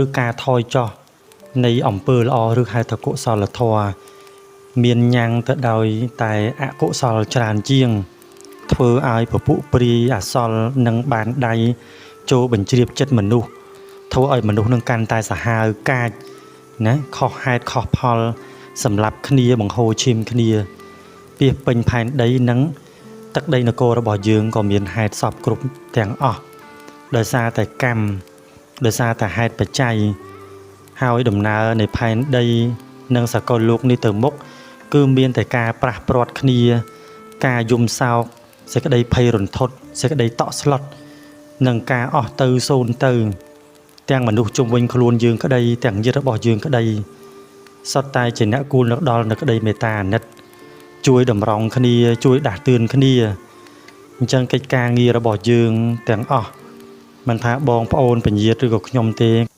ឬការថយចុះនៃអំពើល្អឬហៅថាកុសលធម៌មានញ៉ាំងទៅដោយតែអកុសលច្រើនជាងធ្វើឲ្យពពុះព្រាយអសលនឹងបានដៃចូលបញ្ជ្រាបចិត្តមនុស្សធ្វើឲ្យមនុស្សនឹងកាន់តែសាហាវកាចណាខុសហេតុខុសផលសម្រាប់គ្នាបង្ហូរឈាមគ្នាពាសពេញផែនដីនឹងទឹកដីនគររបស់យើងក៏មានហេតុសពគ្រប់ទាំងអស់ដោយសារតែកម្មដោយសារតែហេតុបច្ច័យហើយដំណើរនៃផែនដីនិងសកលលោកនេះទៅមុខគឺមានតែការប្រះព្រាត់គ្នាការយំសោកសេចក្តីភ័យរន្ធត់សេចក្តីតក់ស្លុតនិងការអស់ទៅសូន្យទៅទាំងមនុស្សជុំវិញខ្លួនយើងក្តីទាំងញាតិរបស់យើងក្តីសុទ្ធតែជាអ្នកគួរនឹកដល់នៅក្តីមេត្តាអាណិតជួយតម្រង់គ្នាជួយដាស់តឿនគ្នាអញ្ចឹងកិច្ចការងាររបស់យើងទាំងអស់មិនថាបងប្អូនពញាតឬក៏ខ្ញុំទេ